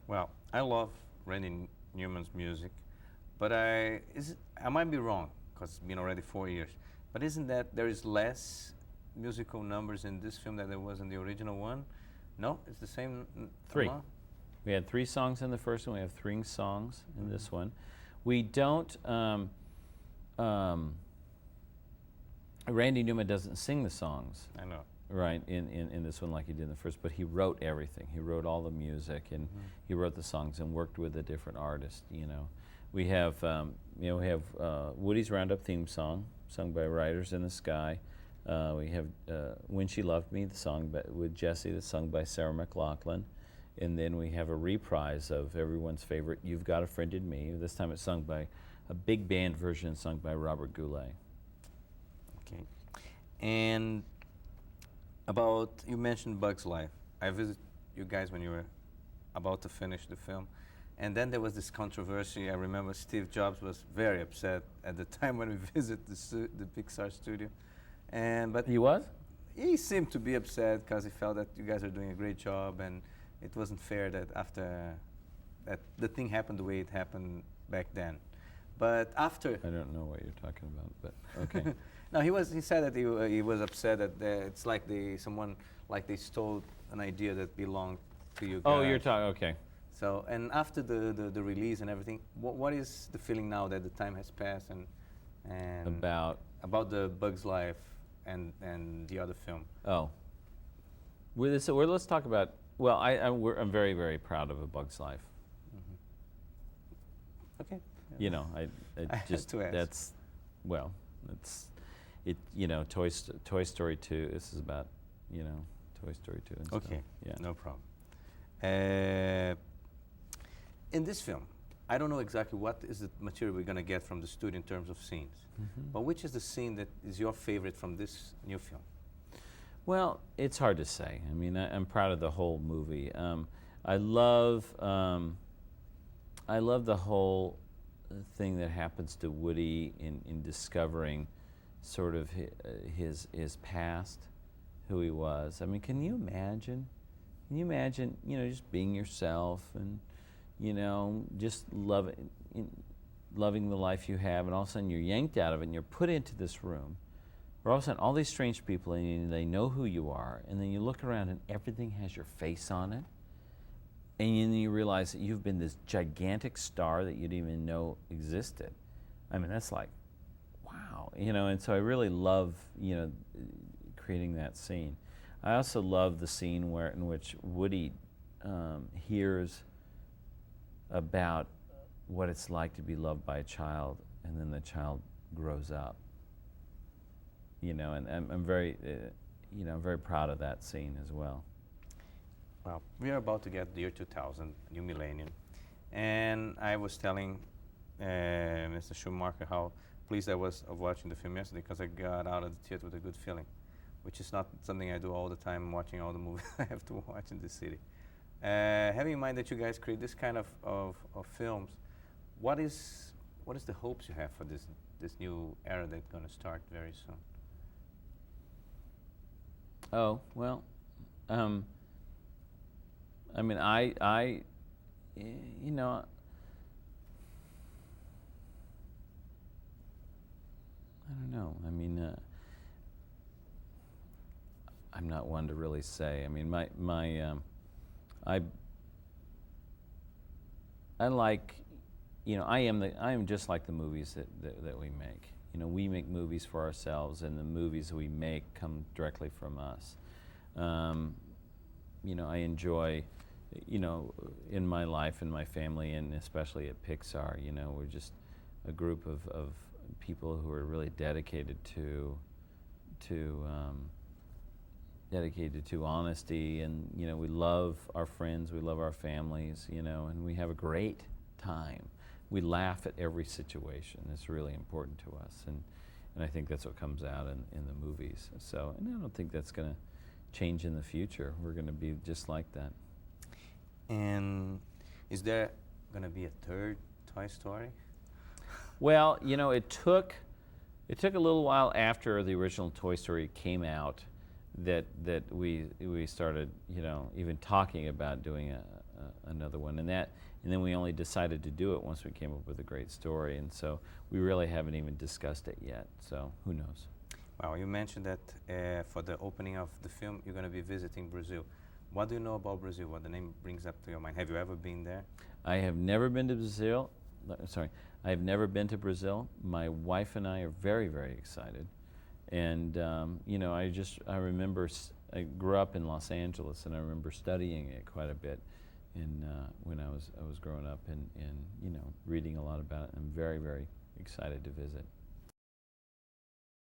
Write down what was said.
Well, I love Randy Newman's music, but I might be wrong because it's been already 4 years. But isn't that there is less musical numbers in this film than there was in the original one? No, it's the same. Three. amount? We had 3 songs in the first one. We have 3 songs in this one. We don't. Randy Newman doesn't sing the songs. I know. Right, in this one like he did in the first, but he wrote everything. He wrote all the music, and he wrote the songs and worked with a different artist, you know. We have, Woody's Roundup theme song, sung by Riders in the Sky. We have When She Loved Me, the song with Jesse, that's sung by Sarah McLachlan. And then we have a reprise of everyone's favorite, You've Got a Friend in Me. This time it's sung by a big band version sung by Robert Goulet. Okay. And about, you mentioned Bug's Life. I visited you guys when you were about to finish the film. And then there was this controversy. I remember Steve Jobs was very upset at the time when we visited the Pixar studio. But He was? he seemed to be upset because he felt that you guys are doing a great job, and it wasn't fair that after that the thing happened the way it happened back then. But after, I don't know what you're talking about, but okay. no, he said that he was upset that it's like they stole an idea that belonged to you guys. Oh, you're talking, okay. So, and after the release and everything, what is the feeling now that the time has passed and about the Bug's Life and the other film? Oh. Let's talk about, well, I'm very, very proud of A Bug's Life. Okay. You know, I had just, to ask. that's, well, you know, Toy Story 2, this is about, you know, Toy Story 2 and stuff. Okay, Yeah. no problem. In this film, I don't know exactly what is the material we're going to get from the studio in terms of scenes, but which is the scene that is your favorite from this new film? Well, it's hard to say. I mean, I'm proud of the whole movie. I love the whole thing that happens to Woody in discovering sort of his past, who he was. I mean, can you imagine? Can you imagine, you know, just being yourself and, you know, just loving the life you have, and all of a sudden you're yanked out of it and you're put into this room where all of a sudden all these strange people, and they know who you are, and then you look around and everything has your face on it, and then you realize that you've been this gigantic star that you didn't even know existed. I mean, that's like, wow, you know, and so I really love, you know, creating that scene. I also love the scene in which Woody hears about what it's like to be loved by a child, and then the child grows up. You know, and I'm very, you know, very proud of that scene as well. Well, we are about to get the year 2000, new millennium, and I was telling Mr. Schumacher how pleased I was of watching the film yesterday, because I got out of the theater with a good feeling, which is not something I do all the time, watching all the movies I have to watch in the city. Having in mind that you guys create this kind of films, what is the hopes you have for this new era that's going to start very soon? Oh, well, I mean, you know, I don't know. I mean, I'm not one to really say. I mean, I like, you know, I am just like the movies that we make. You know, we make movies for ourselves, and the movies we make come directly from us. You know, I enjoy, you know, in my life and my family, and especially at Pixar, you know, we're just a group of people who are really dedicated to honesty, and, you know, we love our friends, we love our families, you know, and we have a great time. We laugh at every situation. It's really important to us, and I think that's what comes out in the movies. So, and I don't think that's going to change in the future. We're going to be just like that. And is there going to be a third Toy Story? Well, you know, it took a little while after the original Toy Story came out that we started, you know, even talking about doing another one. And then we only decided to do it once we came up with a great story. And so we really haven't even discussed it yet. So who knows? Wow, you mentioned that for the opening of the film, you're going to be visiting Brazil. What do you know about Brazil? What the name brings up to your mind? Have you ever been there? I have never been to Brazil. Sorry, I have never been to Brazil. My wife and I are very, very excited. And you know, I remember I grew up in Los Angeles, and I remember studying it quite a bit when I was growing up, and you know, reading a lot about it. I'm very, very excited to visit.